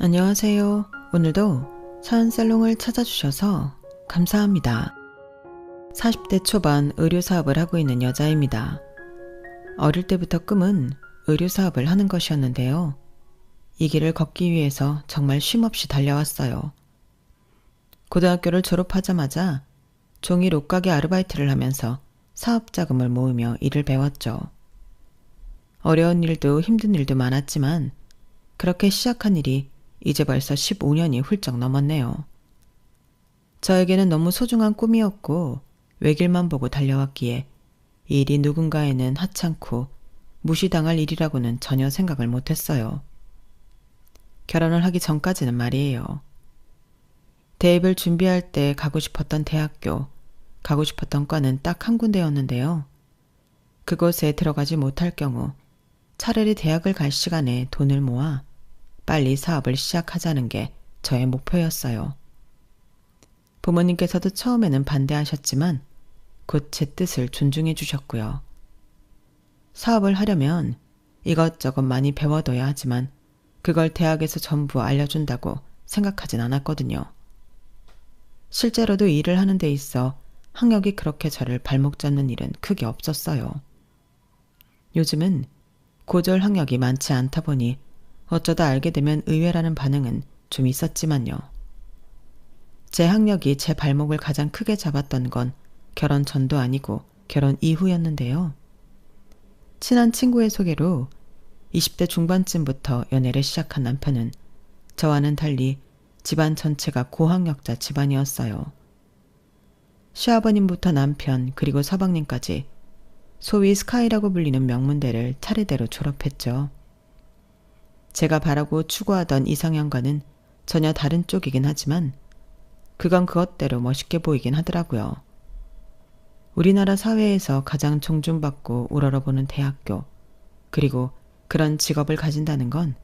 안녕하세요. 오늘도 사연살롱을 찾아주셔서 감사합니다. 40대 초반 의료사업을 하고 있는 여자입니다. 어릴 때부터 꿈은 의료사업을 하는 것이었는데요. 이 길을 걷기 위해서 정말 쉼없이 달려왔어요. 고등학교를 졸업하자마자 종일 옷가게 아르바이트를 하면서 사업자금을 모으며 일을 배웠죠. 어려운 일도 힘든 일도 많았지만 그렇게 시작한 일이 이제 벌써 15년이 훌쩍 넘었네요. 저에게는 너무 소중한 꿈이었고 외길만 보고 달려왔기에 이 일이 누군가에는 하찮고 무시당할 일이라고는 전혀 생각을 못했어요. 결혼을 하기 전까지는 말이에요. 대입을 준비할 때 가고 싶었던 대학교, 가고 싶었던 과는 딱 한 군데였는데요. 그곳에 들어가지 못할 경우 차라리 대학을 갈 시간에 돈을 모아 빨리 사업을 시작하자는 게 저의 목표였어요. 부모님께서도 처음에는 반대하셨지만 곧 제 뜻을 존중해 주셨고요. 사업을 하려면 이것저것 많이 배워둬야 하지만 그걸 대학에서 전부 알려준다고 생각하진 않았거든요. 실제로도 일을 하는 데 있어 학력이 그렇게 저를 발목 잡는 일은 크게 없었어요. 요즘은 고졸 학력이 많지 않다 보니 어쩌다 알게 되면 의외라는 반응은 좀 있었지만요. 제 학력이 제 발목을 가장 크게 잡았던 건 결혼 전도 아니고 결혼 이후였는데요. 친한 친구의 소개로 20대 중반쯤부터 연애를 시작한 남편은 저와는 달리 집안 전체가 고학력자 집안이었어요. 시아버님부터 남편 그리고 서방님까지 소위 스카이라고 불리는 명문대를 차례대로 졸업했죠. 제가 바라고 추구하던 이상형과는 전혀 다른 쪽이긴 하지만 그건 그것대로 멋있게 보이긴 하더라고요. 우리나라 사회에서 가장 존중받고 우러러보는 대학교, 그리고 그런 직업을 가진다는 건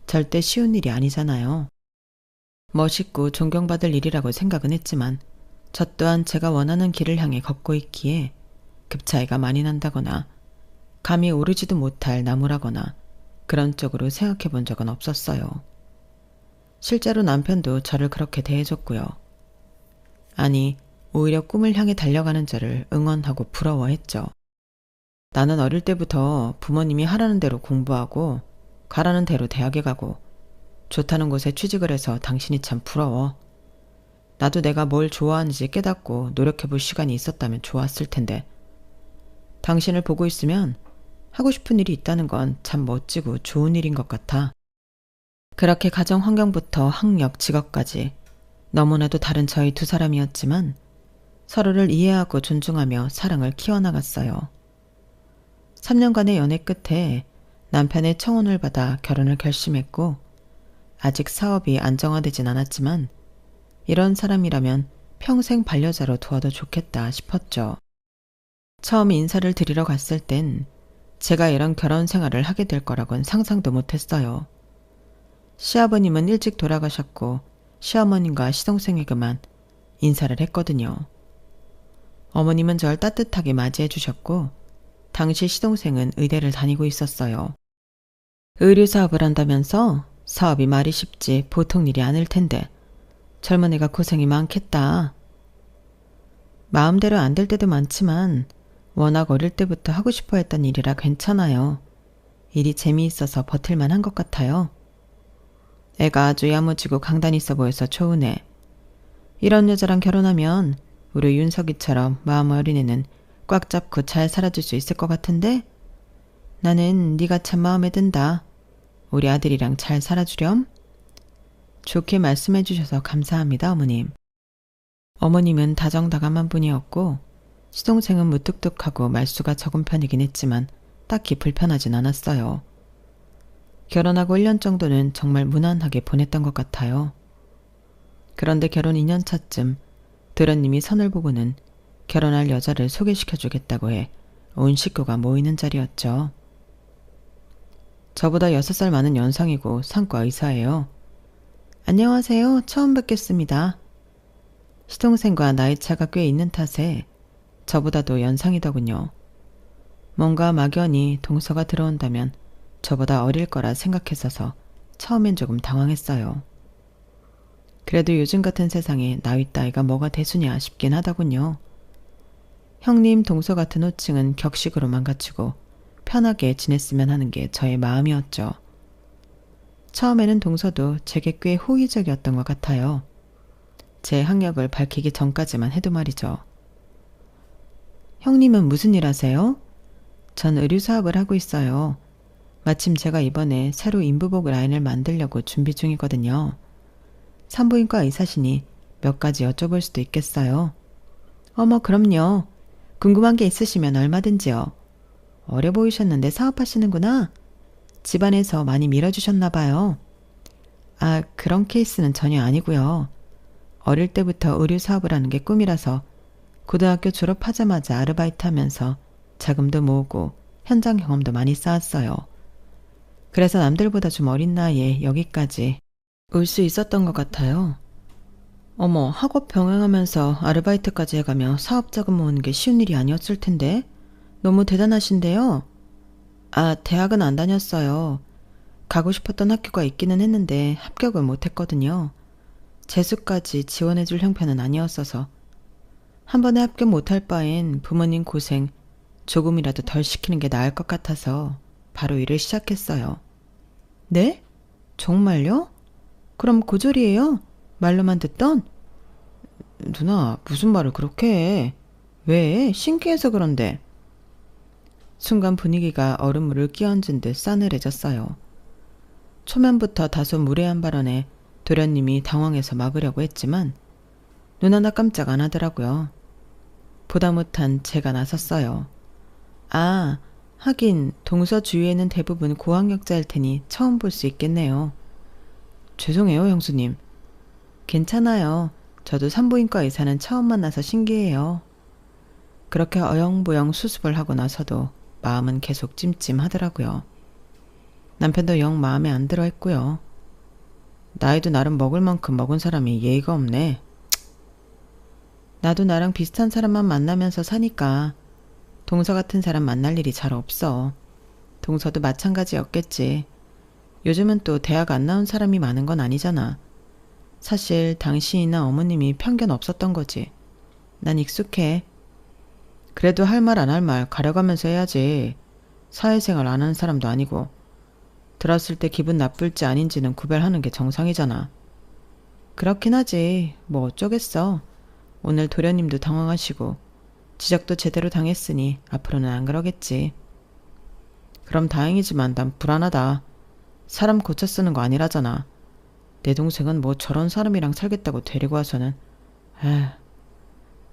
절대 쉬운 일이 아니잖아요. 멋있고 존경받을 일이라고 생각은 했지만 저 또한 제가 원하는 길을 향해 걷고 있기에 급 차이가 많이 난다거나 감이 오르지도 못할 나무라거나 그런 쪽으로 생각해 본 적은 없었어요. 실제로 남편도 저를 그렇게 대해줬고요. 아니, 오히려 꿈을 향해 달려가는 저를 응원하고 부러워했죠. 나는 어릴 때부터 부모님이 하라는 대로 공부하고 가라는 대로 대학에 가고 좋다는 곳에 취직을 해서 당신이 참 부러워. 나도 내가 뭘 좋아하는지 깨닫고 노력해볼 시간이 있었다면 좋았을 텐데 당신을 보고 있으면 하고 싶은 일이 있다는 건 참 멋지고 좋은 일인 것 같아. 그렇게 가정 환경부터 학력, 직업까지 너무나도 다른 저희 두 사람이었지만 서로를 이해하고 존중하며 사랑을 키워나갔어요. 3년간의 연애 끝에 남편의 청혼을 받아 결혼을 결심했고 아직 사업이 안정화되진 않았지만 이런 사람이라면 평생 반려자로 두어도 좋겠다 싶었죠. 처음 인사를 드리러 갔을 땐 제가 이런 결혼 생활을 하게 될 거라곤 상상도 못했어요. 시아버님은 일찍 돌아가셨고 시어머님과 시동생에게만 인사를 했거든요. 어머님은 절 따뜻하게 맞이해 주셨고 당시 시동생은 의대를 다니고 있었어요. 의류 사업을 한다면서 사업이 말이 쉽지 보통 일이 아닐 텐데 젊은 애가 고생이 많겠다. 마음대로 안 될 때도 많지만 워낙 어릴 때부터 하고 싶어 했던 일이라 괜찮아요. 일이 재미있어서 버틸만 한 것 같아요. 애가 아주 야무지고 강단 있어 보여서 좋은 애. 이런 여자랑 결혼하면 우리 윤석이처럼 마음 어린 애는 꽉 잡고 잘 살아줄 수 있을 것 같은데? 나는 네가 참 마음에 든다. 우리 아들이랑 잘 살아주렴? 좋게 말씀해 주셔서 감사합니다, 어머님. 어머님은 다정다감한 분이었고 시동생은 무뚝뚝하고 말수가 적은 편이긴 했지만 딱히 불편하진 않았어요. 결혼하고 1년 정도는 정말 무난하게 보냈던 것 같아요. 그런데 결혼 2년 차쯤 도련님이 선을 보고는 결혼할 여자를 소개시켜주겠다고 해 온 식구가 모이는 자리였죠. 저보다 6살 많은 연상이고 상과 의사예요. 안녕하세요. 처음 뵙겠습니다. 시동생과 나이 차가 꽤 있는 탓에 저보다도 연상이더군요. 뭔가 막연히 동서가 들어온다면 저보다 어릴 거라 생각했어서 처음엔 조금 당황했어요. 그래도 요즘 같은 세상에 나이 따위가 뭐가 대수냐 싶긴 하더군요. 형님 동서 같은 호칭은 격식으로만 갖추고 편하게 지냈으면 하는 게 저의 마음이었죠. 처음에는 동서도 제게 꽤 호의적이었던 것 같아요. 제 학력을 밝히기 전까지만 해도 말이죠. 형님은 무슨 일 하세요? 전 의류 사업을 하고 있어요. 마침 제가 이번에 새로 인부복 라인을 만들려고 준비 중이거든요. 산부인과 의사시니 몇 가지 여쭤볼 수도 있겠어요. 어머, 그럼요. 궁금한 게 있으시면 얼마든지요. 어려 보이셨는데 사업하시는구나. 집안에서 많이 밀어주셨나 봐요. 아, 그런 케이스는 전혀 아니고요. 어릴 때부터 의류 사업을 하는 게 꿈이라서 고등학교 졸업하자마자 아르바이트 하면서 자금도 모으고 현장 경험도 많이 쌓았어요. 그래서 남들보다 좀 어린 나이에 여기까지 올 수 있었던 것 같아요. 어머, 학업 병행하면서 아르바이트까지 해가며 사업 자금 모으는 게 쉬운 일이 아니었을 텐데 너무 대단하신데요. 아, 대학은 안 다녔어요. 가고 싶었던 학교가 있기는 했는데 합격을 못했거든요. 재수까지 지원해줄 형편은 아니었어서 한 번에 합격 못할 바엔 부모님 고생 조금이라도 덜 시키는 게 나을 것 같아서 바로 일을 시작했어요. 네? 정말요? 그럼 고졸이에요? 말로만 듣던? 누나, 무슨 말을 그렇게 해? 왜? 신기해서 그런데. 순간 분위기가 얼음물을 끼얹은 듯 싸늘해졌어요. 초면부터 다소 무례한 발언에 도련님이 당황해서 막으려고 했지만 눈 하나 깜짝 안 하더라고요. 보다 못한 제가 나섰어요. 아, 하긴 동서 주위에는 대부분 고학력자일 테니 처음 볼 수 있겠네요. 죄송해요, 형수님. 괜찮아요. 저도 산부인과 의사는 처음 만나서 신기해요. 그렇게 어영부영 수습을 하고 나서도 마음은 계속 찜찜하더라고요. 남편도 영 마음에 안 들어 했고요. 나이도 나름 먹을 만큼 먹은 사람이 예의가 없네. 나도 나랑 비슷한 사람만 만나면서 사니까 동서 같은 사람 만날 일이 잘 없어. 동서도 마찬가지였겠지. 요즘은 또 대학 안 나온 사람이 많은 건 아니잖아. 사실 당신이나 어머님이 편견 없었던 거지. 난 익숙해. 그래도 할 말 안 할 말 가려가면서 해야지. 사회생활 안 하는 사람도 아니고. 들었을 때 기분 나쁠지 아닌지는 구별하는 게 정상이잖아. 그렇긴 하지. 뭐 어쩌겠어. 오늘 도련님도 당황하시고 지적도 제대로 당했으니 앞으로는 안 그러겠지. 그럼 다행이지만 난 불안하다. 사람 고쳐 쓰는 거 아니라잖아. 내 동생은 뭐 저런 사람이랑 살겠다고 데리고 와서는. 에휴,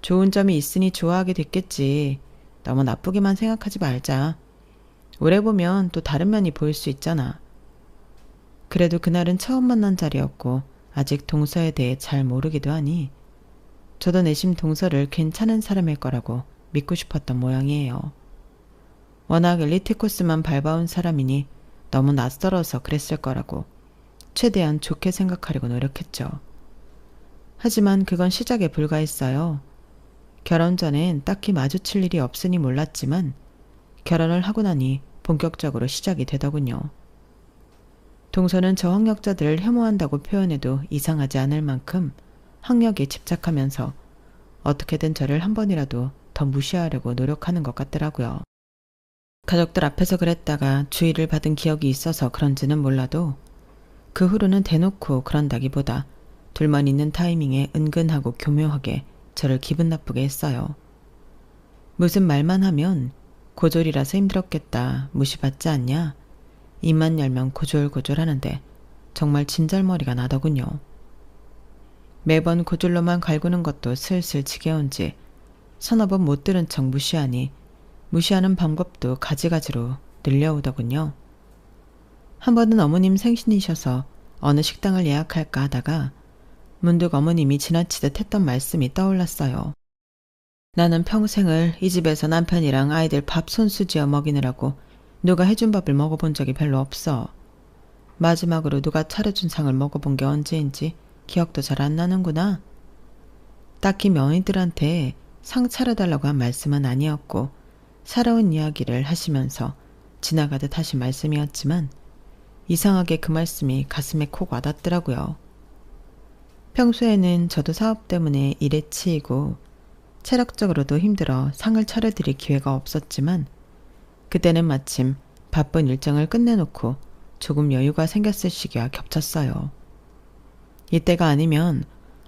좋은 점이 있으니 좋아하게 됐겠지. 너무 나쁘게만 생각하지 말자. 오래 보면 또 다른 면이 보일 수 있잖아. 그래도 그날은 처음 만난 자리였고 아직 동서에 대해 잘 모르기도 하니 저도 내심 동서를 괜찮은 사람일 거라고 믿고 싶었던 모양이에요. 워낙 엘리트 코스만 밟아온 사람이니 너무 낯설어서 그랬을 거라고 최대한 좋게 생각하려고 노력했죠. 하지만 그건 시작에 불과했어요. 결혼 전엔 딱히 마주칠 일이 없으니 몰랐지만 결혼을 하고 나니 본격적으로 시작이 되더군요. 동서는 저학력자들을 혐오한다고 표현해도 이상하지 않을 만큼 학력에 집착하면서 어떻게든 저를 한 번이라도 더 무시하려고 노력하는 것 같더라고요. 가족들 앞에서 그랬다가 주의를 받은 기억이 있어서 그런지는 몰라도 그 후로는 대놓고 그런다기보다 둘만 있는 타이밍에 은근하고 교묘하게 저를 기분 나쁘게 했어요. 무슨 말만 하면 고졸이라서 힘들었겠다, 무시받지 않냐? 입만 열면 고졸고졸 하는데 정말 진절머리가 나더군요. 매번 고졸로만 갈구는 것도 슬슬 지겨운지 서너 번 못 들은 척 무시하니 무시하는 방법도 가지가지로 늘려오더군요. 한 번은 어머님 생신이셔서 어느 식당을 예약할까 하다가 문득 어머님이 지나치듯 했던 말씀이 떠올랐어요. 나는 평생을 이 집에서 남편이랑 아이들 밥 손수지어 먹이느라고 누가 해준 밥을 먹어본 적이 별로 없어. 마지막으로 누가 차려준 상을 먹어본 게 언제인지 기억도 잘 안 나는구나. 딱히 며느리들한테 상 차려달라고 한 말씀은 아니었고 살아온 이야기를 하시면서 지나가듯 하신 말씀이었지만 이상하게 그 말씀이 가슴에 콕 와닿더라고요. 평소에는 저도 사업 때문에 일에 치이고 체력적으로도 힘들어 상을 차려드릴 기회가 없었지만 그때는 마침 바쁜 일정을 끝내놓고 조금 여유가 생겼을 시기와 겹쳤어요. 이때가 아니면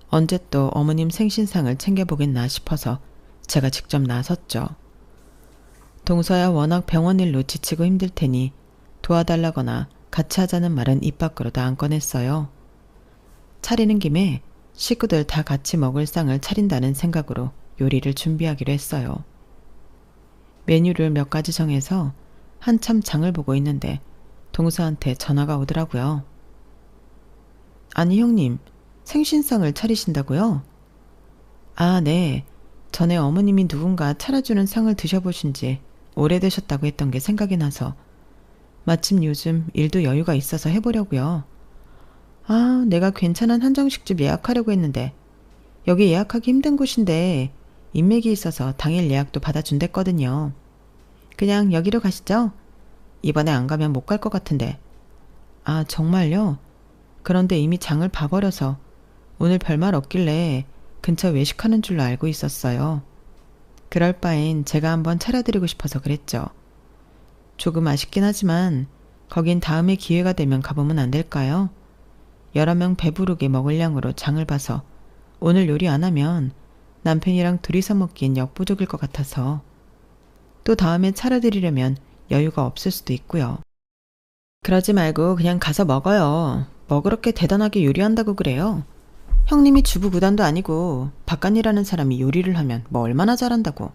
언제 또 어머님 생신상을 챙겨보겠나 싶어서 제가 직접 나섰죠. 동서야 워낙 병원 일로 지치고 힘들 테니 도와달라거나 같이 하자는 말은 입 밖으로도 안 꺼냈어요. 차리는 김에 식구들 다 같이 먹을 상을 차린다는 생각으로 요리를 준비하기로 했어요. 메뉴를 몇 가지 정해서 한참 장을 보고 있는데 동서한테 전화가 오더라고요. 아니 형님, 생신상을 차리신다고요? 아, 네. 전에 어머님이 누군가 차려주는 상을 드셔보신 지 오래되셨다고 했던 게 생각이 나서 마침 요즘 일도 여유가 있어서 해보려고요. 아, 내가 괜찮은 한정식집 예약하려고 했는데 여기 예약하기 힘든 곳인데 인맥이 있어서 당일 예약도 받아준댔거든요. 그냥 여기로 가시죠? 이번에 안 가면 못 갈 것 같은데. 아, 정말요? 그런데 이미 장을 봐버려서 오늘 별말 없길래 근처 외식하는 줄로 알고 있었어요. 그럴 바엔 제가 한번 차려드리고 싶어서 그랬죠. 조금 아쉽긴 하지만 거긴 다음에 기회가 되면 가보면 안 될까요? 여러 명 배부르게 먹을 양으로 장을 봐서 오늘 요리 안 하면 남편이랑 둘이서 먹기엔 역부족일 것 같아서 또 다음에 차려드리려면 여유가 없을 수도 있고요. 그러지 말고 그냥 가서 먹어요. 뭐 그렇게 대단하게 요리한다고 그래요? 형님이 주부구단도 아니고 바깥 일하는 사람이 요리를 하면 뭐 얼마나 잘한다고.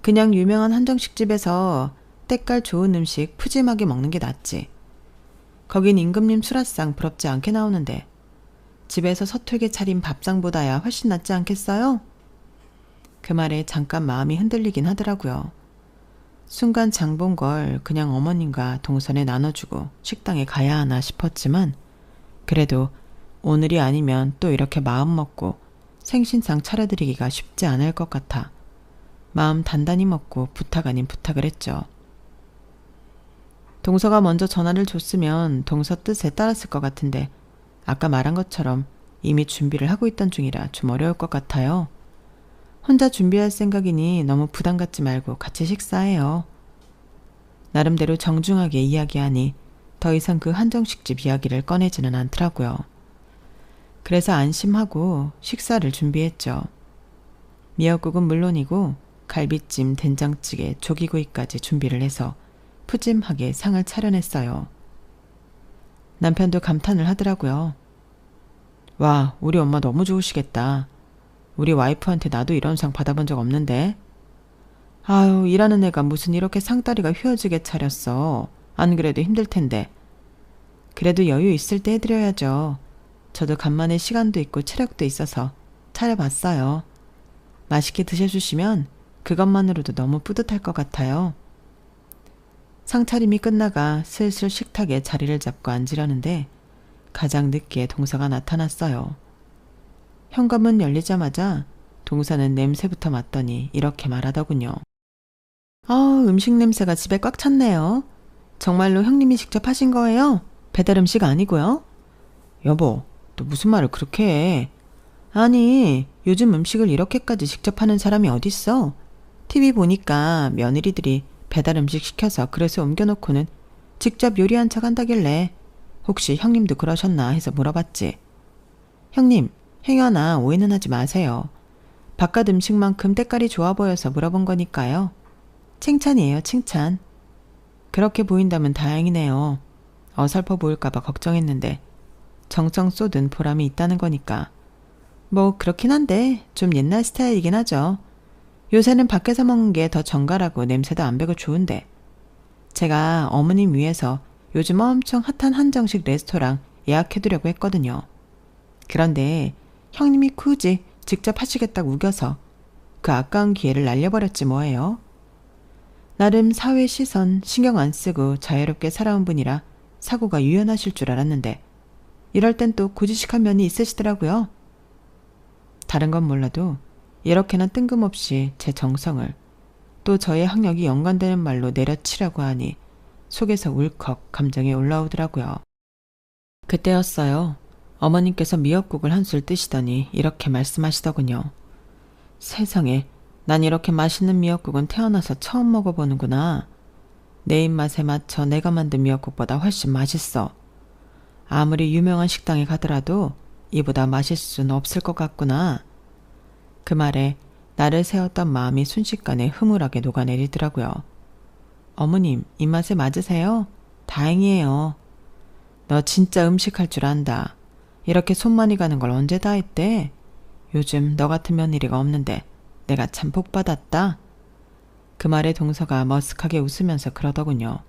그냥 유명한 한정식집에서 때깔 좋은 음식 푸짐하게 먹는 게 낫지. 거긴 임금님 수라상 부럽지 않게 나오는데 집에서 서툴게 차린 밥상보다야 훨씬 낫지 않겠어요? 그 말에 잠깐 마음이 흔들리긴 하더라고요. 순간 장 본 걸 그냥 어머님과 동선에 나눠주고 식당에 가야 하나 싶었지만 그래도 오늘이 아니면 또 이렇게 마음 먹고 생신상 차려드리기가 쉽지 않을 것 같아 마음 단단히 먹고 부탁 아닌 부탁을 했죠. 동서가 먼저 전화를 줬으면 동서 뜻에 따랐을 것 같은데 아까 말한 것처럼 이미 준비를 하고 있던 중이라 좀 어려울 것 같아요. 혼자 준비할 생각이니 너무 부담 갖지 말고 같이 식사해요. 나름대로 정중하게 이야기하니 더 이상 그 한정식집 이야기를 꺼내지는 않더라고요. 그래서 안심하고 식사를 준비했죠. 미역국은 물론이고 갈비찜, 된장찌개, 조기구이까지 준비를 해서 푸짐하게 상을 차려냈어요. 남편도 감탄을 하더라고요. 와, 우리 엄마 너무 좋으시겠다. 우리 와이프한테 나도 이런 상 받아본 적 없는데. 아유, 일하는 애가 무슨 이렇게 상다리가 휘어지게 차렸어. 안 그래도 힘들 텐데. 그래도 여유 있을 때 해드려야죠. 저도 간만에 시간도 있고 체력도 있어서 차려봤어요. 맛있게 드셔주시면 그것만으로도 너무 뿌듯할 것 같아요. 상차림이 끝나가 슬슬 식탁에 자리를 잡고 앉으려는데 가장 늦게 동서가 나타났어요. 현관문 열리자마자 동서는 냄새부터 맡더니 이렇게 말하더군요. 음식 냄새가 집에 꽉 찼네요. 정말로 형님이 직접 하신 거예요? 배달 음식 아니고요? 여보, 너 무슨 말을 그렇게 해? 아니, 요즘 음식을 이렇게까지 직접 하는 사람이 어딨어? TV 보니까 며느리들이 배달 음식 시켜서 그릇에 옮겨놓고는 직접 요리한 척 한다길래 혹시 형님도 그러셨나 해서 물어봤지. 형님, 행여나 오해는 하지 마세요. 바깥 음식만큼 때깔이 좋아 보여서 물어본 거니까요. 칭찬이에요, 칭찬. 그렇게 보인다면 다행이네요. 어설퍼 보일까봐 걱정했는데 정성 쏟은 보람이 있다는 거니까. 뭐 그렇긴 한데 좀 옛날 스타일이긴 하죠. 요새는 밖에서 먹는 게 더 정갈하고 냄새도 안 배고 좋은데. 제가 어머님 위해서 요즘 엄청 핫한 한정식 레스토랑 예약해두려고 했거든요. 그런데 형님이 굳이 직접 하시겠다고 우겨서 그 아까운 기회를 날려버렸지 뭐예요. 나름 사회 시선 신경 안 쓰고 자유롭게 살아온 분이라 사고가 유연하실 줄 알았는데 이럴 땐 또 고지식한 면이 있으시더라고요. 다른 건 몰라도 이렇게나 뜬금없이 제 정성을 또 저의 학력이 연관되는 말로 내려치라고 하니 속에서 울컥 감정이 올라오더라고요. 그때였어요. 어머님께서 미역국을 한술 뜨시더니 이렇게 말씀하시더군요. 세상에, 난 이렇게 맛있는 미역국은 태어나서 처음 먹어보는구나. 내 입맛에 맞춰 내가 만든 미역국보다 훨씬 맛있어. 아무리 유명한 식당에 가더라도 이보다 맛있을 수는 없을 것 같구나. 그 말에 나를 세웠던 마음이 순식간에 흐물하게 녹아내리더라고요. 어머님, 입맛에 맞으세요? 다행이에요. 너 진짜 음식할 줄 안다. 이렇게 손 많이 가는 걸 언제 다 했대? 요즘 너 같은 며느리가 없는데 내가 참 복받았다. 그 말에 동서가 머쓱하게 웃으면서 그러더군요.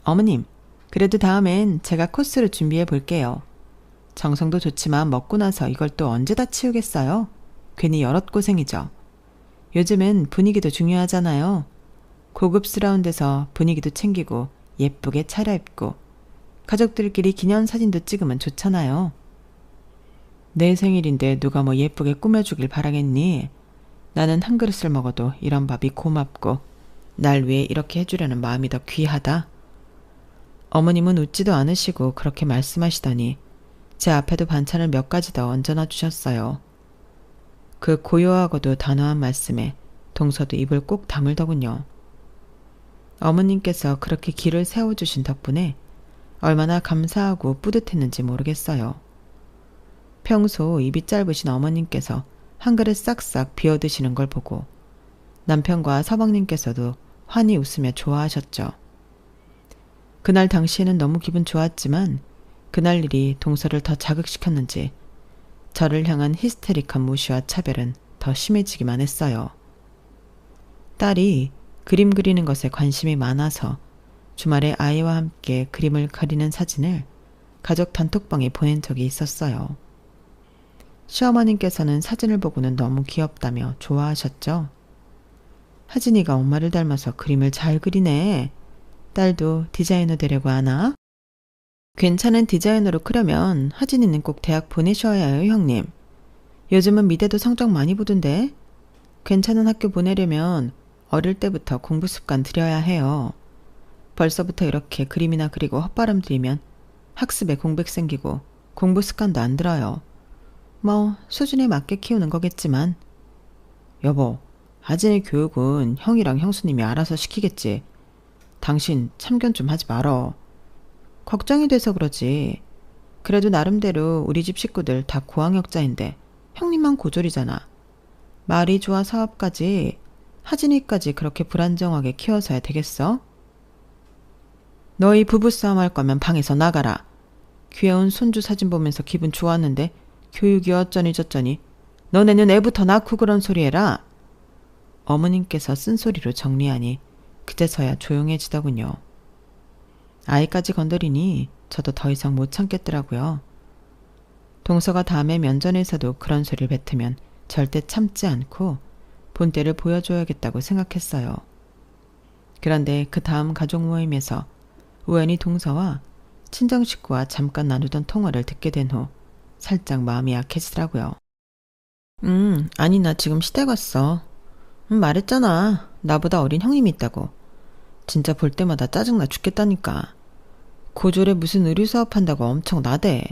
어머님, 그래도 다음엔 제가 코스를 준비해 볼게요. 정성도 좋지만 먹고 나서 이걸 또 언제 다 치우겠어요? 괜히 여럿고생이죠. 요즘은 분위기도 중요하잖아요. 고급스러운 데서 분위기도 챙기고 예쁘게 차려입고 가족들끼리 기념사진도 찍으면 좋잖아요. 내 생일인데 누가 뭐 예쁘게 꾸며주길 바라겠니? 나는 한 그릇을 먹어도 이런 밥이 고맙고 날 위해 이렇게 해주려는 마음이 더 귀하다. 어머님은 웃지도 않으시고 그렇게 말씀하시더니 제 앞에도 반찬을 몇 가지 더 얹어놔 주셨어요. 그 고요하고도 단호한 말씀에 동서도 입을 꼭 다물더군요. 어머님께서 그렇게 길을 세워주신 덕분에 얼마나 감사하고 뿌듯했는지 모르겠어요. 평소 입이 짧으신 어머님께서 한 그릇 싹싹 비워 드시는 걸 보고 남편과 서방님께서도 환히 웃으며 좋아하셨죠. 그날 당시에는 너무 기분 좋았지만 그날 일이 동서를 더 자극시켰는지 저를 향한 히스테릭한 무시와 차별은 더 심해지기만 했어요. 딸이 그림 그리는 것에 관심이 많아서 주말에 아이와 함께 그림을 그리는 사진을 가족 단톡방에 보낸 적이 있었어요. 시어머님께서는 사진을 보고는 너무 귀엽다며 좋아하셨죠. 하진이가 엄마를 닮아서 그림을 잘 그리네. 딸도 디자이너 되려고 하나? 괜찮은 디자이너로 크려면 하진이는 꼭 대학 보내셔야 해요, 형님. 요즘은 미대도 성적 많이 보던데. 괜찮은 학교 보내려면 어릴 때부터 공부 습관 들여야 해요. 벌써부터 이렇게 그림이나 그리고 헛바람 들이면 학습에 공백 생기고 공부 습관도 안 들어요. 뭐 수준에 맞게 키우는 거겠지만. 여보, 하진이 교육은 형이랑 형수님이 알아서 시키겠지. 당신 참견 좀 하지 말어. 걱정이 돼서 그러지. 그래도 나름대로 우리 집 식구들 다 고학력자인데 형님만 고졸이잖아. 말이 좋아 사업까지 하진이까지 그렇게 불안정하게 키워서야 되겠어? 너희 부부싸움 할 거면 방에서 나가라. 귀여운 손주 사진 보면서 기분 좋았는데 교육이 어쩌니 저쩌니. 너네는 애부터 낳고 그런 소리 해라. 어머님께서 쓴소리로 정리하니 그제서야 조용해지더군요. 아이까지 건드리니 저도 더 이상 못 참겠더라고요. 동서가 다음에 면전에서도 그런 소리를 뱉으면 절대 참지 않고 본때를 보여줘야겠다고 생각했어요. 그런데 그 다음 가족 모임에서 우연히 동서와 친정 식구와 잠깐 나누던 통화를 듣게 된 후 살짝 마음이 약해지더라고요. 아니 나 지금 시댁 왔어. 말했잖아. 나보다 어린 형님이 있다고. 진짜 볼 때마다 짜증나 죽겠다니까. 고졸에 무슨 의류사업 한다고 엄청 나대.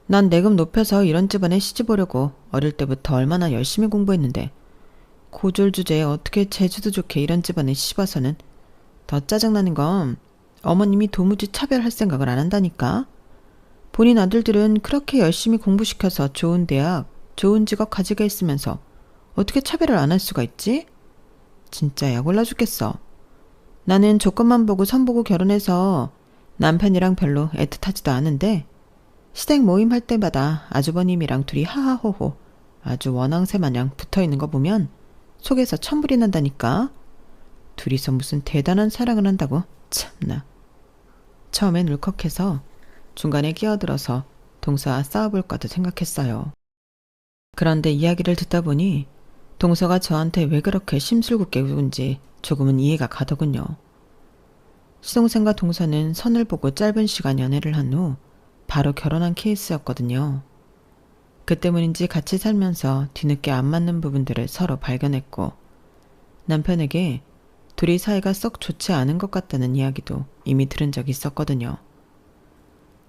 난 내금 높여서 이런 집안에 시집 오려고 어릴 때부터 얼마나 열심히 공부했는데 고졸 주제에 어떻게 재주도 좋게 이런 집안에 시집 와서는 더 짜증나는 건 어머님이 도무지 차별할 생각을 안 한다니까. 본인 아들들은 그렇게 열심히 공부시켜서 좋은 대학, 좋은 직업 가지게 했으면서 어떻게 차별을 안 할 수가 있지? 진짜 약 올라 죽겠어. 나는 조건만 보고 선보고 결혼해서 남편이랑 별로 애틋하지도 않은데 시댁 모임 할 때마다 아주버님이랑 둘이 하하호호 아주 원앙새 마냥 붙어있는 거 보면 속에서 천불이 난다니까. 둘이서 무슨 대단한 사랑을 한다고. 참나. 처음엔 울컥해서 중간에 끼어들어서 동서와 싸워볼까도 생각했어요. 그런데 이야기를 듣다 보니 동서가 저한테 왜 그렇게 심술궂게 굴은지 조금은 이해가 가더군요. 시동생과 동서는 선을 보고 짧은 시간 연애를 한 후 바로 결혼한 케이스였거든요. 그 때문인지 같이 살면서 뒤늦게 안 맞는 부분들을 서로 발견했고 남편에게 둘이 사이가 썩 좋지 않은 것 같다는 이야기도 이미 들은 적이 있었거든요.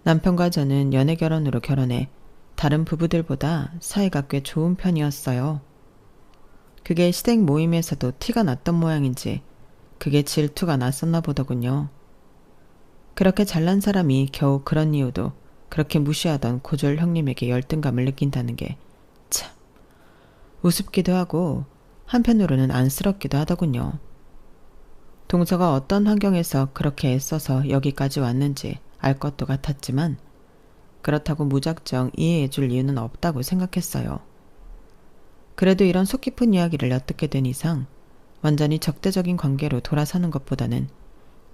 남편과 저는 연애 결혼으로 결혼해 다른 부부들보다 사이가 꽤 좋은 편이었어요. 그게 시댁 모임에서도 티가 났던 모양인지 그게 질투가 났었나 보더군요. 그렇게 잘난 사람이 겨우 그런 이유도 그렇게 무시하던 고졸 형님에게 열등감을 느낀다는 게 참 우습기도 하고 한편으로는 안쓰럽기도 하더군요. 동서가 어떤 환경에서 그렇게 애써서 여기까지 왔는지 알 것도 같았지만 그렇다고 무작정 이해해 줄 이유는 없다고 생각했어요. 그래도 이런 속 깊은 이야기를 엿듣게 된 이상 완전히 적대적인 관계로 돌아서는 것보다는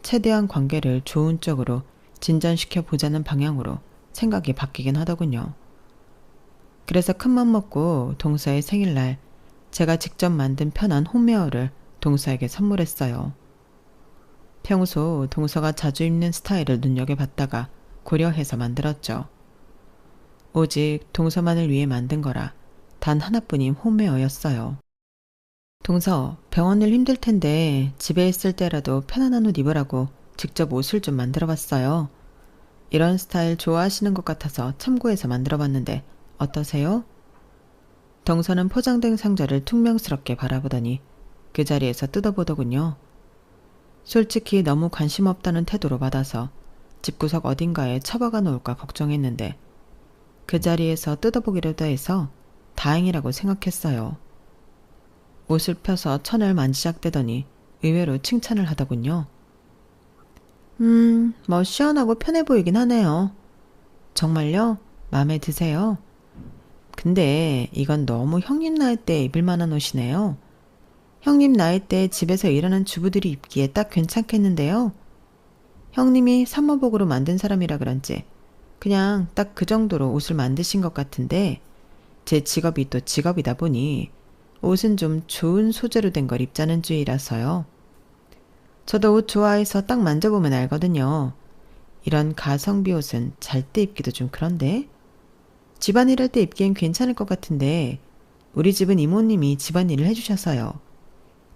최대한 관계를 좋은 쪽으로 진전시켜 보자는 방향으로 생각이 바뀌긴 하더군요. 그래서 큰맘 먹고 동서의 생일날 제가 직접 만든 편한 홈웨어를 동서에게 선물했어요. 평소 동서가 자주 입는 스타일을 눈여겨봤다가 고려해서 만들었죠. 오직 동서만을 위해 만든 거라 단 하나뿐인 홈웨어였어요. 동서, 병원 일 힘들 텐데 집에 있을 때라도 편안한 옷 입으라고 직접 옷을 좀 만들어봤어요. 이런 스타일 좋아하시는 것 같아서 참고해서 만들어봤는데 어떠세요? 동서는 포장된 상자를 퉁명스럽게 바라보더니 그 자리에서 뜯어보더군요. 솔직히 너무 관심 없다는 태도로 받아서 집구석 어딘가에 처박아 놓을까 걱정했는데 그 자리에서 뜯어보기로도 해서 다행이라고 생각했어요. 옷을 펴서 천을 만지작대더니 의외로 칭찬을 하더군요. 뭐 시원하고 편해 보이긴 하네요. 정말요? 마음에 드세요? 근데 이건 너무 형님 나이 때 입을 만한 옷이네요. 형님 나이 때 집에서 일하는 주부들이 입기에 딱 괜찮겠는데요. 형님이 사모복으로 만든 사람이라 그런지 그냥 딱 그 정도로 옷을 만드신 것 같은데 제 직업이 또 직업이다 보니 옷은 좀 좋은 소재로 된 걸 입자는 주의라서요. 저도 옷 좋아해서 딱 만져보면 알거든요. 이런 가성비 옷은 잘 때 입기도 좀 그런데 집안일 할 때 입기엔 괜찮을 것 같은데 우리 집은 이모님이 집안일을 해주셔서요.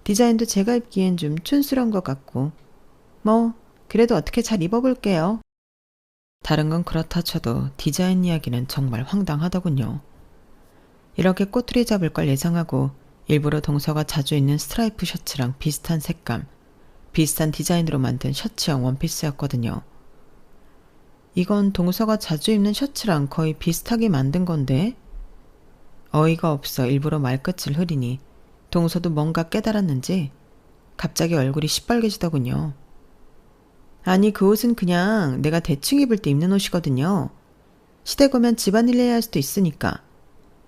디자인도 제가 입기엔 좀 촌스러운 것 같고 뭐 그래도 어떻게 잘 입어볼게요. 다른 건 그렇다 쳐도 디자인 이야기는 정말 황당하더군요. 이렇게 꼬투리 잡을 걸 예상하고 일부러 동서가 자주 입는 스트라이프 셔츠랑 비슷한 색감, 비슷한 디자인으로 만든 셔츠형 원피스였거든요. 이건 동서가 자주 입는 셔츠랑 거의 비슷하게 만든 건데? 어이가 없어 일부러 말끝을 흐리니 동서도 뭔가 깨달았는지 갑자기 얼굴이 시뻘개지더군요. 아니 그 옷은 그냥 내가 대충 입을 때 입는 옷이거든요. 시댁 오면 집안일 해야 할 수도 있으니까.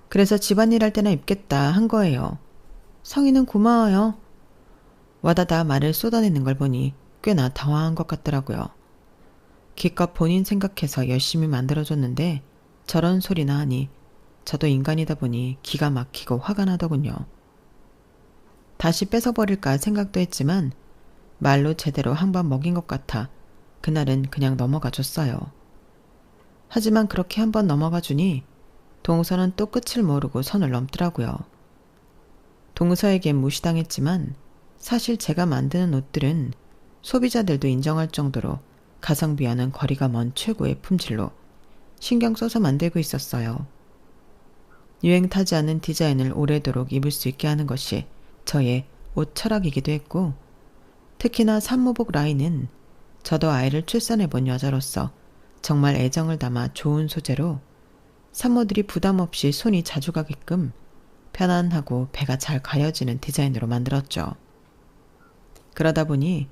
그래서 집안일 할 때나 입겠다 한 거예요. 성희는 고마워요. 와다다 말을 쏟아내는 걸 보니 꽤나 당황한 것 같더라고요. 기껏 본인 생각해서 열심히 만들어줬는데 저런 소리나 하니 저도 인간이다 보니 기가 막히고 화가 나더군요. 다시 뺏어버릴까 생각도 했지만 말로 제대로 한 번 먹인 것 같아 그날은 그냥 넘어가 줬어요. 하지만 그렇게 한 번 넘어가 주니 동서는 또 끝을 모르고 선을 넘더라고요. 동서에겐 무시당했지만 사실 제가 만드는 옷들은 소비자들도 인정할 정도로 가성비와는 거리가 먼 최고의 품질로 신경 써서 만들고 있었어요. 유행 타지 않은 디자인을 오래도록 입을 수 있게 하는 것이 저의 옷 철학이기도 했고 특히나 산모복 라인은 저도 아이를 출산해본 여자로서 정말 애정을 담아 좋은 소재로 산모들이 부담 없이 손이 자주 가게끔 편안하고 배가 잘 가려지는 디자인으로 만들었죠. 그러다 보니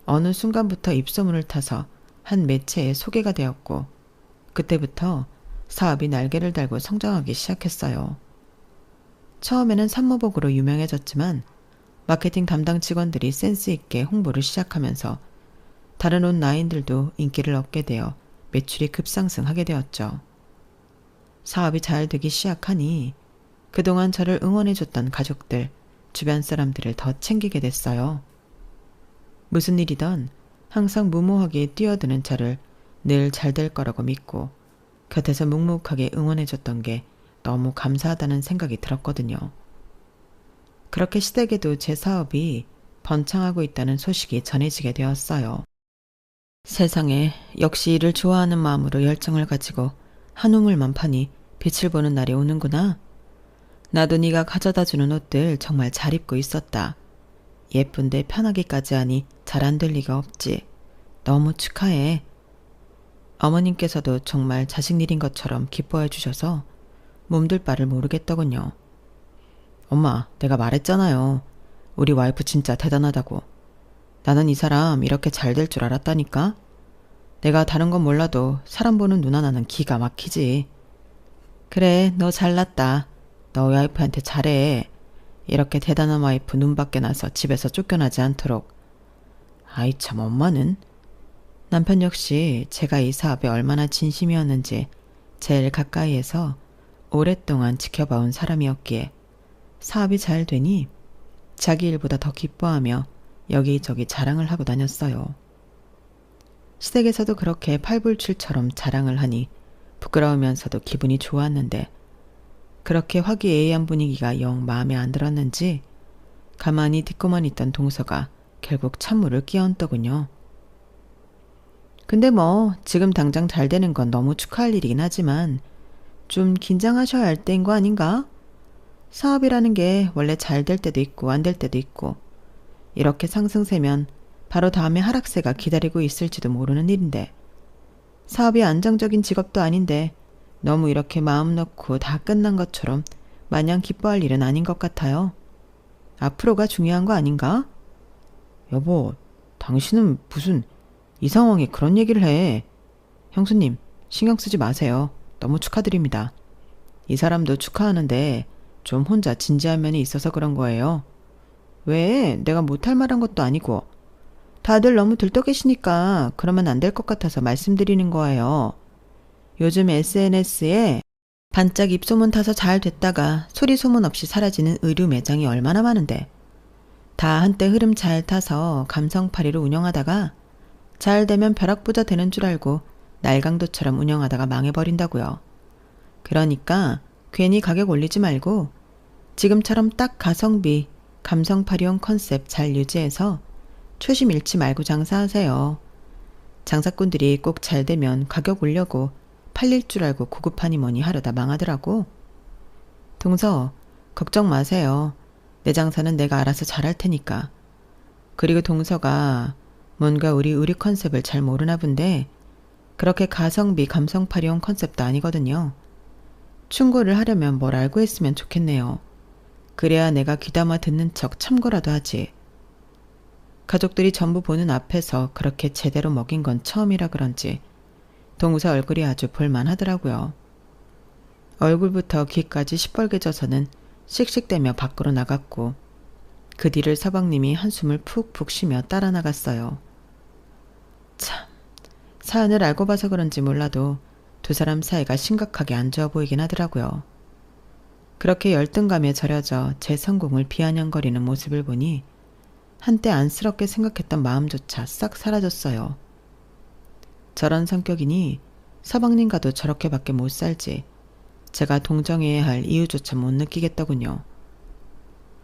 어느 순간부터 입소문을 타서 한 매체에 소개가 되었고 그때부터 사업이 날개를 달고 성장하기 시작했어요. 처음에는 산모복으로 유명해졌지만 마케팅 담당 직원들이 센스 있게 홍보를 시작하면서 다른 옷 라인들도 인기를 얻게 되어 매출이 급상승하게 되었죠. 사업이 잘 되기 시작하니 그동안 저를 응원해줬던 가족들, 주변 사람들을 더 챙기게 됐어요. 무슨 일이든 항상 무모하게 뛰어드는 저를 늘 잘 될 거라고 믿고 곁에서 묵묵하게 응원해줬던 게 너무 감사하다는 생각이 들었거든요. 그렇게 시댁에도 제 사업이 번창하고 있다는 소식이 전해지게 되었어요. 세상에 역시 일을 좋아하는 마음으로 열정을 가지고 한 우물만 파니 빛을 보는 날이 오는구나. 나도 네가 가져다주는 옷들 정말 잘 입고 있었다. 예쁜데 편하기까지 하니 잘 안 될 리가 없지. 너무 축하해. 어머님께서도 정말 자식 일인 것처럼 기뻐해 주셔서 몸둘 바를 모르겠더군요. 엄마, 내가 말했잖아요. 우리 와이프 진짜 대단하다고. 나는 이 사람 이렇게 잘 될 줄 알았다니까? 내가 다른 건 몰라도 사람 보는 눈 하나는 기가 막히지. 그래, 너 잘났다. 너 와이프한테 잘해. 이렇게 대단한 와이프 눈 밖에 나서 집에서 쫓겨나지 않도록. 아이 참, 엄마는? 남편 역시 제가 이 사업에 얼마나 진심이었는지 제일 가까이에서 오랫동안 지켜봐온 사람이었기에 사업이 잘 되니 자기 일보다 더 기뻐하며 여기저기 자랑을 하고 다녔어요. 시댁에서도 그렇게 팔불출처럼 자랑을 하니 부끄러우면서도 기분이 좋았는데 그렇게 화기애애한 분위기가 영 마음에 안 들었는지 가만히 듣고만 있던 동서가 결국 찬물을 끼얹더군요. 근데 뭐 지금 당장 잘 되는 건 너무 축하할 일이긴 하지만 좀 긴장하셔야 할 때인 거 아닌가? 사업이라는 게 원래 잘 될 때도 있고 안 될 때도 있고 이렇게 상승세면 바로 다음에 하락세가 기다리고 있을지도 모르는 일인데 사업이 안정적인 직업도 아닌데 너무 이렇게 마음 놓고 다 끝난 것처럼 마냥 기뻐할 일은 아닌 것 같아요. 앞으로가 중요한 거 아닌가? 여보, 당신은 무슨 이 상황에 그런 얘기를 해. 형수님, 신경 쓰지 마세요. 너무 축하드립니다. 이 사람도 축하하는데 좀 혼자 진지한 면이 있어서 그런 거예요. 왜? 내가 못할 말한 것도 아니고. 다들 너무 들떠 계시니까 그러면 안 될 것 같아서 말씀드리는 거예요. 요즘 SNS에 반짝 입소문 타서 잘 됐다가 소리 소문 없이 사라지는 의류 매장이 얼마나 많은데 다 한때 흐름 잘 타서 감성팔이로 운영하다가 잘 되면 벼락부자 되는 줄 알고 날강도처럼 운영하다가 망해버린다고요. 그러니까 괜히 가격 올리지 말고 지금처럼 딱 가성비, 감성팔이용 컨셉 잘 유지해서 초심 잃지 말고 장사하세요. 장사꾼들이 꼭 잘 되면 가격 올려고 팔릴 줄 알고 고급하니 뭐니 하려다 망하더라고. 동서, 걱정 마세요. 내 장사는 내가 알아서 잘할 테니까. 그리고 동서가 뭔가 우리 컨셉을 잘 모르나 본데 그렇게 가성비 감성팔이용 컨셉도 아니거든요. 충고를 하려면 뭘 알고 했으면 좋겠네요. 그래야 내가 귀담아 듣는 척 참고라도 하지. 가족들이 전부 보는 앞에서 그렇게 제대로 먹인 건 처음이라 그런지 동서 얼굴이 아주 볼만하더라고요. 얼굴부터 귀까지 시뻘개져서는 씩씩대며 밖으로 나갔고 그 뒤를 서방님이 한숨을 푹푹 쉬며 따라 나갔어요. 참, 사연을 알고 봐서 그런지 몰라도 두 사람 사이가 심각하게 안 좋아 보이긴 하더라고요. 그렇게 열등감에 절여져 제 성공을 비아냥거리는 모습을 보니 한때 안쓰럽게 생각했던 마음조차 싹 사라졌어요. 저런 성격이니 서방님과도 저렇게밖에 못 살지 제가 동정해야 할 이유조차 못 느끼겠더군요.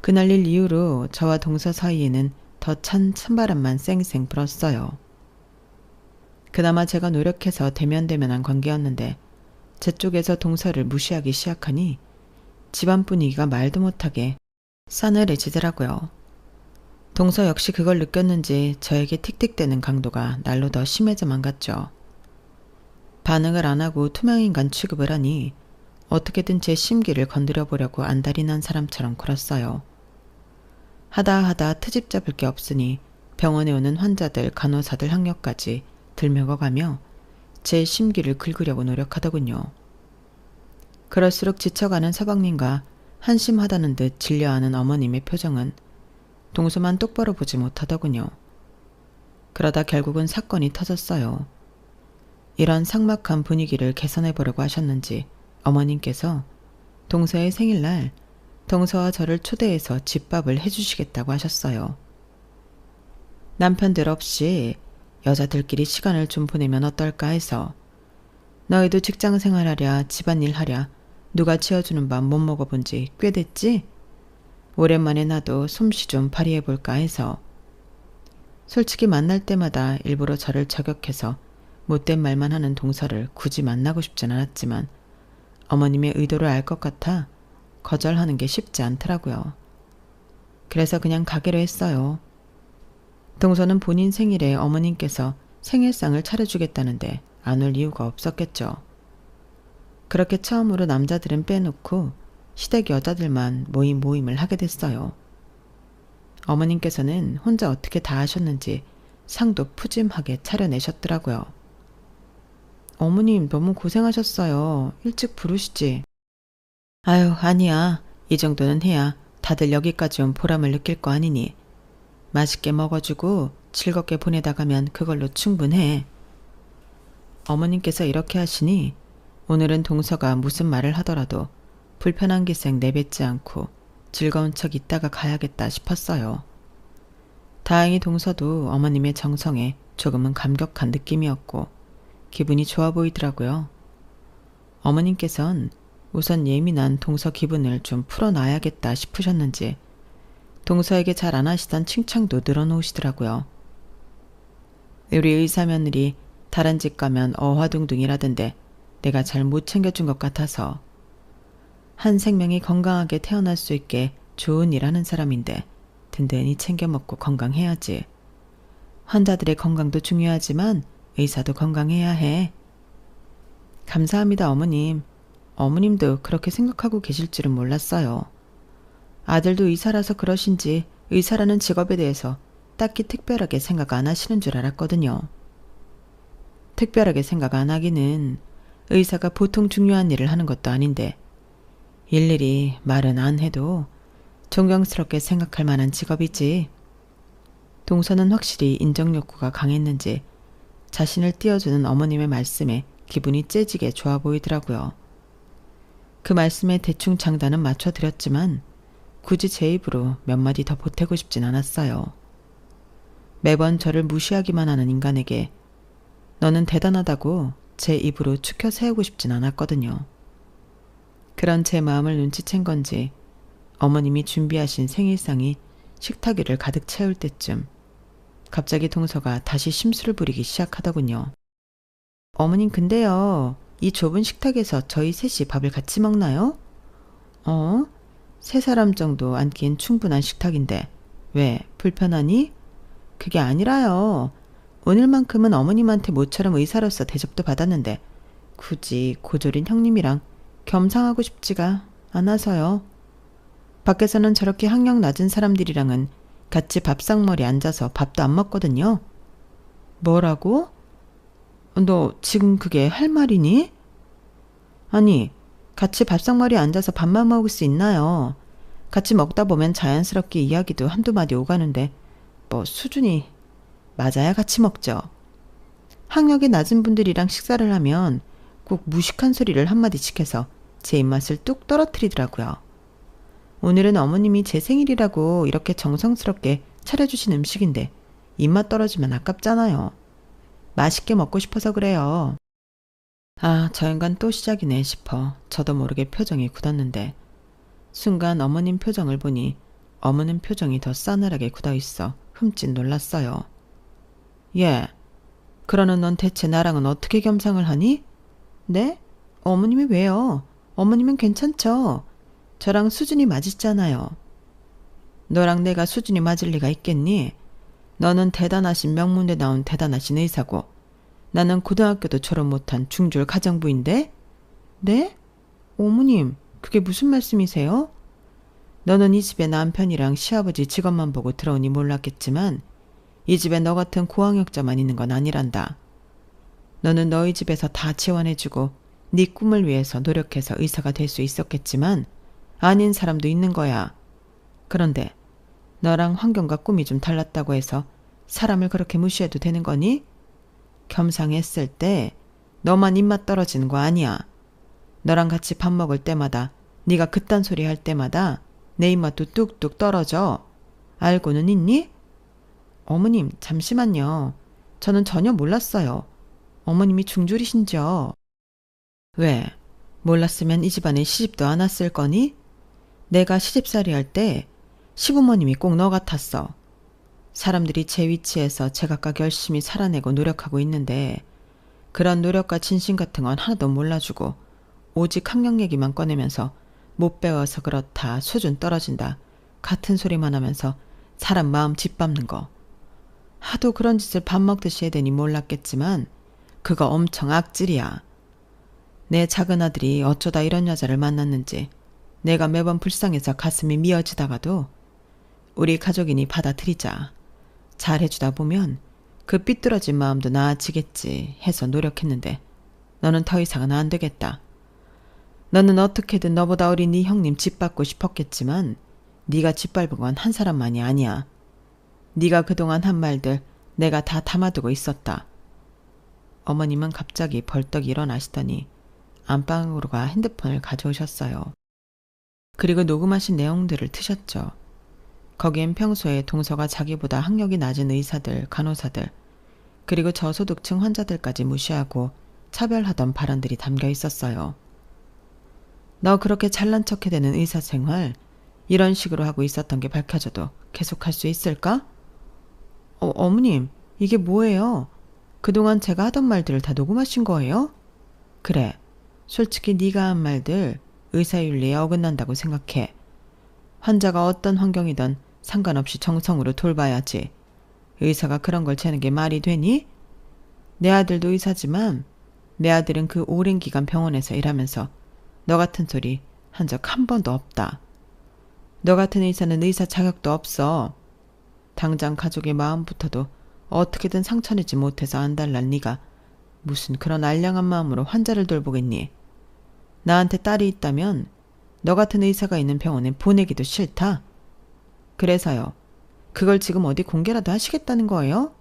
그날 일 이후로 저와 동서 사이에는 더 찬 찬바람만 쌩쌩 불었어요. 그나마 제가 노력해서 대면대면한 관계였는데 제 쪽에서 동서를 무시하기 시작하니 집안 분위기가 말도 못하게 싸늘해지더라고요. 동서 역시 그걸 느꼈는지 저에게 틱틱대는 강도가 날로 더 심해져만 갔죠. 반응을 안 하고 투명인간 취급을 하니 어떻게든 제 심기를 건드려 보려고 안달이 난 사람처럼 굴었어요. 하다 트집 잡을 게 없으니 병원에 오는 환자들, 간호사들 학력까지 들먹어가며 제 심기를 긁으려고 노력하더군요. 그럴수록 지쳐가는 서방님과 한심하다는 듯 질려하는 어머님의 표정은 동서만 똑바로 보지 못하더군요. 그러다 결국은 사건이 터졌어요. 이런 삭막한 분위기를 개선해보려고 하셨는지 어머님께서 동서의 생일날 동서와 저를 초대해서 집밥을 해주시겠다고 하셨어요. 남편들 없이 여자들끼리 시간을 좀 보내면 어떨까 해서 너희도 직장 생활하랴 집안일 하랴 누가 치워주는 밥 못 먹어본 지 꽤 됐지? 오랜만에 나도 솜씨 좀 발휘해볼까 해서 솔직히 만날 때마다 일부러 저를 저격해서 못된 말만 하는 동서를 굳이 만나고 싶진 않았지만 어머님의 의도를 알 것 같아 거절하는 게 쉽지 않더라고요. 그래서 그냥 가기로 했어요. 동서는 본인 생일에 어머님께서 생일상을 차려주겠다는데 안 올 이유가 없었겠죠. 그렇게 처음으로 남자들은 빼놓고 시댁 여자들만 모임을 하게 됐어요. 어머님께서는 혼자 어떻게 다 하셨는지 상도 푸짐하게 차려내셨더라고요. 어머님 너무 고생하셨어요. 일찍 부르시지. 아유, 아니야. 이 정도는 해야 다들 여기까지 온 보람을 느낄 거 아니니. 맛있게 먹어주고 즐겁게 보내다 가면 그걸로 충분해. 어머님께서 이렇게 하시니 오늘은 동서가 무슨 말을 하더라도 불편한 기색 내뱉지 않고 즐거운 척 있다가 가야겠다 싶었어요. 다행히 동서도 어머님의 정성에 조금은 감격한 느낌이었고 기분이 좋아 보이더라고요. 어머님께선 우선 예민한 동서 기분을 좀 풀어놔야겠다 싶으셨는지 동서에게 잘 안 하시던 칭찬도 늘어놓으시더라고요. 우리 의사 며느리 다른 집 가면 어화둥둥이라던데 내가 잘 못 챙겨준 것 같아서. 한 생명이 건강하게 태어날 수 있게 좋은 일 하는 사람인데 든든히 챙겨 먹고 건강해야지. 환자들의 건강도 중요하지만 의사도 건강해야 해. 감사합니다, 어머님. 어머님도 그렇게 생각하고 계실 줄은 몰랐어요. 아들도 의사라서 그러신지 의사라는 직업에 대해서 딱히 특별하게 생각 안 하시는 줄 알았거든요. 특별하게 생각 안 하기는 의사가 보통 중요한 일을 하는 것도 아닌데 일일이 말은 안 해도 존경스럽게 생각할 만한 직업이지. 동서는 확실히 인정 욕구가 강했는지 자신을 띄워주는 어머님의 말씀에 기분이 째지게 좋아 보이더라고요. 그 말씀에 대충 장단은 맞춰드렸지만 굳이 제 입으로 몇 마디 더 보태고 싶진 않았어요. 매번 저를 무시하기만 하는 인간에게 너는 대단하다고 제 입으로 추켜 세우고 싶진 않았거든요. 그런 제 마음을 눈치챈 건지 어머님이 준비하신 생일상이 식탁 위를 가득 채울 때쯤 갑자기 동서가 다시 심술을 부리기 시작하더군요. 어머님 근데요. 이 좁은 식탁에서 저희 셋이 밥을 같이 먹나요? 세 사람 정도 앉기엔 충분한 식탁인데 왜 불편하니? 그게 아니라요. 오늘만큼은 어머님한테 모처럼 의사로서 대접도 받았는데 굳이 고졸인 형님이랑 겸상하고 싶지가 않아서요. 밖에서는 저렇게 학력 낮은 사람들이랑은 같이 밥상머리 앉아서 밥도 안 먹거든요. 뭐라고? 너 지금 그게 할 말이니? 아니, 같이 밥상머리에 앉아서 밥만 먹을 수 있나요? 같이 먹다 보면 자연스럽게 이야기도 한두 마디 오가는데 뭐 수준이 맞아야 같이 먹죠. 학력이 낮은 분들이랑 식사를 하면 꼭 무식한 소리를 한마디씩 해서 제 입맛을 뚝 떨어뜨리더라고요. 오늘은 어머님이 제 생일이라고 이렇게 정성스럽게 차려주신 음식인데 입맛 떨어지면 아깝잖아요. 맛있게 먹고 싶어서 그래요. 아, 저 인간 또 시작이네 싶어 저도 모르게 표정이 굳었는데 순간 어머님 표정을 보니 어머님 표정이 더 싸늘하게 굳어있어 흠칫 놀랐어요. 예, 그러는 넌 대체 나랑은 어떻게 겸상을 하니? 네? 어머님이 왜요? 어머님은 괜찮죠? 저랑 수준이 맞으시잖아요. 너랑 내가 수준이 맞을 리가 있겠니? 너는 대단하신 명문대 나온 대단하신 의사고 나는 고등학교도 졸업 못한 중졸 가정부인데? 네? 어머님, 그게 무슨 말씀이세요? 너는 이 집에 남편이랑 시아버지 직업만 보고 들어오니 몰랐겠지만 이 집에 너 같은 고학력자만 있는 건 아니란다. 너는 너희 집에서 다 지원해주고 네 꿈을 위해서 노력해서 의사가 될 수 있었겠지만 아닌 사람도 있는 거야. 그런데 너랑 환경과 꿈이 좀 달랐다고 해서 사람을 그렇게 무시해도 되는 거니? 겸상했을 때 너만 입맛 떨어지는 거 아니야. 너랑 같이 밥 먹을 때마다 네가 그딴 소리 할 때마다 내 입맛도 뚝뚝 떨어져. 알고는 있니? 어머님, 잠시만요. 저는 전혀 몰랐어요. 어머님이 중졸이신지요? 왜? 몰랐으면 이 집안에 시집도 안 왔을 거니? 내가 시집살이 할 때 시부모님이 꼭 너 같았어. 사람들이 제 위치에서 제각각 열심히 살아내고 노력하고 있는데 그런 노력과 진심 같은 건 하나도 몰라주고 오직 학력 얘기만 꺼내면서 못 배워서 그렇다, 수준 떨어진다, 같은 소리만 하면서 사람 마음 짓밟는 거. 하도 그런 짓을 밥 먹듯이 해대니 몰랐겠지만 그거 엄청 악질이야. 내 작은 아들이 어쩌다 이런 여자를 만났는지 내가 매번 불쌍해서 가슴이 미어지다가도 우리 가족이니 받아들이자. 잘해주다 보면 그 삐뚤어진 마음도 나아지겠지 해서 노력했는데 너는 더 이상은 안 되겠다. 너는 어떻게든 너보다 어린 네 형님 짓밟고 싶었겠지만 네가 짓밟은 건 한 사람만이 아니야. 네가 그동안 한 말들 내가 다 담아두고 있었다. 어머님은 갑자기 벌떡 일어나시더니 안방으로 가 핸드폰을 가져오셨어요. 그리고 녹음하신 내용들을 트셨죠. 거기엔 평소에 동서가 자기보다 학력이 낮은 의사들, 간호사들, 그리고 저소득층 환자들까지 무시하고 차별하던 발언들이 담겨 있었어요. 너 그렇게 잘난 척 해대는 의사 생활 이런 식으로 하고 있었던 게 밝혀져도 계속할 수 있을까? 어머님, 이게 뭐예요? 그동안 제가 하던 말들을 다 녹음하신 거예요? 그래, 솔직히 네가 한 말들 의사윤리에 어긋난다고 생각해. 환자가 어떤 환경이든 상관없이 정성으로 돌봐야지. 의사가 그런 걸 재는 게 말이 되니? 내 아들도 의사지만 내 아들은 그 오랜 기간 병원에서 일하면서 너 같은 소리 한 적 한 번도 없다. 너 같은 의사는 의사 자격도 없어. 당장 가족의 마음부터도 어떻게든 상처내지 못해서 안달난 네가 무슨 그런 알량한 마음으로 환자를 돌보겠니? 나한테 딸이 있다면 너 같은 의사가 있는 병원에 보내기도 싫다. 그래서요. 그걸 지금 어디 공개라도 하시겠다는 거예요?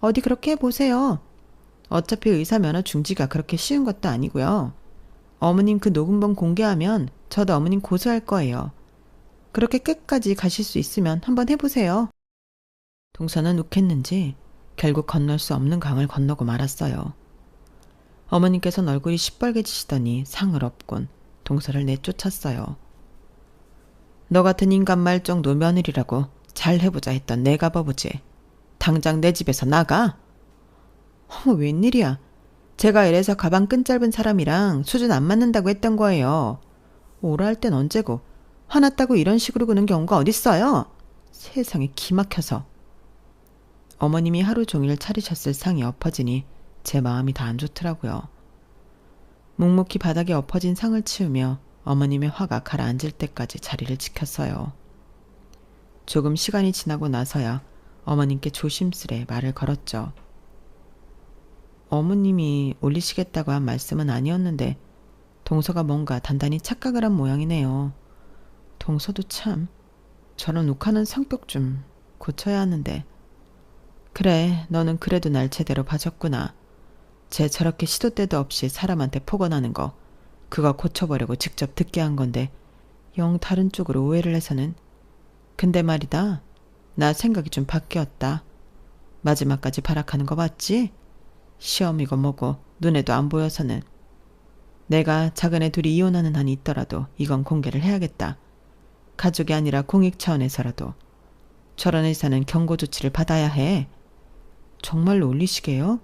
어디 그렇게 해보세요. 어차피 의사 면허 중지가 그렇게 쉬운 것도 아니고요. 어머님 그 녹음본 공개하면 저도 어머님 고소할 거예요. 그렇게 끝까지 가실 수 있으면 한번 해보세요. 동서는 욱했는지 결국 건널 수 없는 강을 건너고 말았어요. 어머님께서는 얼굴이 시뻘개지시더니 상을 업곤 동서를 내쫓았어요. 너 같은 인간 말정도 며느리라고 잘 해보자 했던 내가 버부지. 당장 내 집에서 나가. 어머 웬일이야. 제가 이래서 가방 끈 짧은 사람이랑 수준 안 맞는다고 했던 거예요. 오라 할 땐 언제고 화났다고 이런 식으로 구는 경우가 어딨어요. 세상에 기막혀서. 어머님이 하루 종일 차리셨을 상이 엎어지니 제 마음이 다 안 좋더라고요. 묵묵히 바닥에 엎어진 상을 치우며 어머님의 화가 가라앉을 때까지 자리를 지켰어요. 조금 시간이 지나고 나서야 어머님께 조심스레 말을 걸었죠. 어머님이 올리시겠다고 한 말씀은 아니었는데 동서가 뭔가 단단히 착각을 한 모양이네요. 동서도 참 저런 욱하는 성격 좀 고쳐야 하는데. 그래, 너는 그래도 날 제대로 봐줬구나. 쟤 저렇게 시도 때도 없이 사람한테 폭언하는 거 그거 고쳐보려고 직접 듣게 한 건데 영 다른 쪽으로 오해를 해서는. 근데 말이다. 나 생각이 좀 바뀌었다. 마지막까지 발악하는 거 봤지? 시험이고 뭐고 눈에도 안 보여서는. 내가 작은 애 둘이 이혼하는 한이 있더라도 이건 공개를 해야겠다. 가족이 아니라 공익 차원에서라도. 저런 의사는 경고 조치를 받아야 해. 정말로 올리시게요?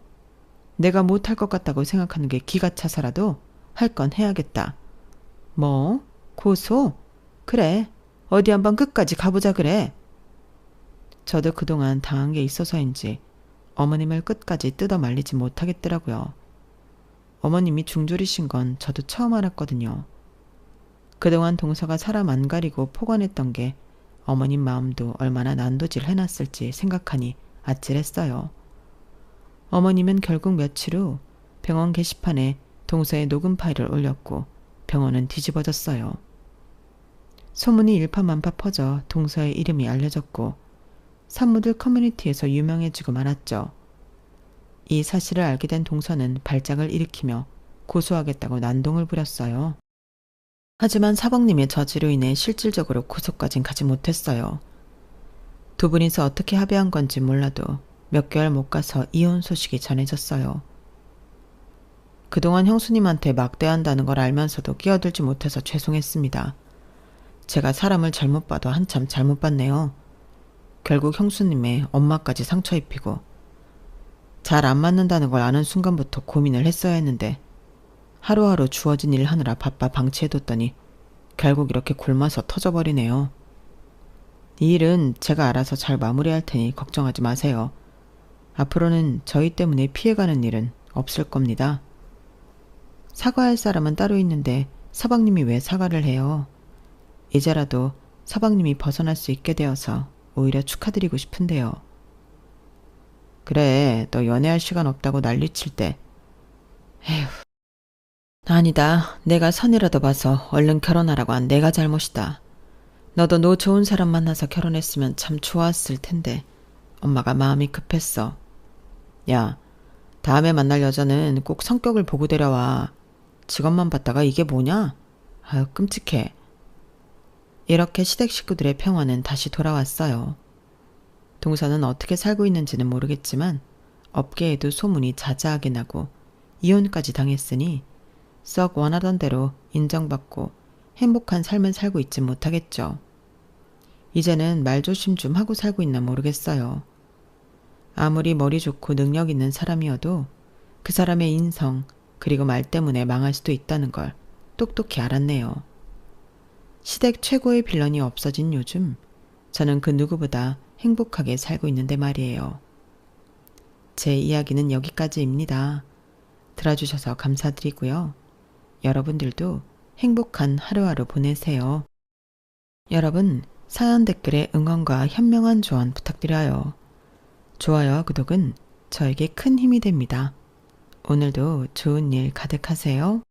내가 못할 것 같다고 생각하는 게 기가 차서라도 할 건 해야겠다. 뭐? 고소? 그래. 어디 한번 끝까지 가보자 그래. 저도 그동안 당한 게 있어서인지 어머님을 끝까지 뜯어 말리지 못하겠더라고요. 어머님이 중졸이신 건 저도 처음 알았거든요. 그동안 동서가 사람 안 가리고 폭언했던 게 어머님 마음도 얼마나 난도질 해놨을지 생각하니 아찔했어요. 어머님은 결국 며칠 후 병원 게시판에 동서의 녹음 파일을 올렸고 병원은 뒤집어졌어요. 소문이 일파만파 퍼져 동서의 이름이 알려졌고 산모들 커뮤니티에서 유명해지고 말았죠. 이 사실을 알게 된 동서는 발작을 일으키며 고소하겠다고 난동을 부렸어요. 하지만 사범님의 저지로 인해 실질적으로 고소까진 가지 못했어요. 두 분이서 어떻게 합의한 건지 몰라도 몇 개월 못 가서 이혼 소식이 전해졌어요. 그동안 형수님한테 막대한다는 걸 알면서도 끼어들지 못해서 죄송했습니다. 제가 사람을 잘못 봐도 한참 잘못 봤네요. 결국 형수님의 엄마까지 상처 입히고 잘 안 맞는다는 걸 아는 순간부터 고민을 했어야 했는데 하루하루 주어진 일 하느라 바빠 방치해뒀더니 결국 이렇게 굶어서 터져버리네요. 이 일은 제가 알아서 잘 마무리할 테니 걱정하지 마세요. 앞으로는 저희 때문에 피해가는 일은 없을 겁니다. 사과할 사람은 따로 있는데 서방님이 왜 사과를 해요? 이제라도 서방님이 벗어날 수 있게 되어서 오히려 축하드리고 싶은데요. 그래, 너 연애할 시간 없다고 난리칠 때. 에휴. 아니다. 내가 선이라도 봐서 얼른 결혼하라고 한 내가 잘못이다. 너도 너 좋은 사람 만나서 결혼했으면 참 좋았을 텐데 엄마가 마음이 급했어. 야, 다음에 만날 여자는 꼭 성격을 보고 데려와. 직업만 봤다가 이게 뭐냐? 아유, 끔찍해. 이렇게 시댁 식구들의 평화는 다시 돌아왔어요. 동서는 어떻게 살고 있는지는 모르겠지만 업계에도 소문이 자자하게 나고 이혼까지 당했으니 썩 원하던 대로 인정받고 행복한 삶을 살고 있지 못하겠죠. 이제는 말조심 좀 하고 살고 있나 모르겠어요. 아무리 머리 좋고 능력 있는 사람이어도 그 사람의 인성 그리고 말 때문에 망할 수도 있다는 걸 똑똑히 알았네요. 시댁 최고의 빌런이 없어진 요즘 저는 그 누구보다 행복하게 살고 있는데 말이에요. 제 이야기는 여기까지입니다. 들어주셔서 감사드리고요. 여러분들도 행복한 하루하루 보내세요. 여러분, 사연 댓글에 응원과 현명한 조언 부탁드려요. 좋아요와 구독은 저에게 큰 힘이 됩니다. 오늘도 좋은 일 가득하세요.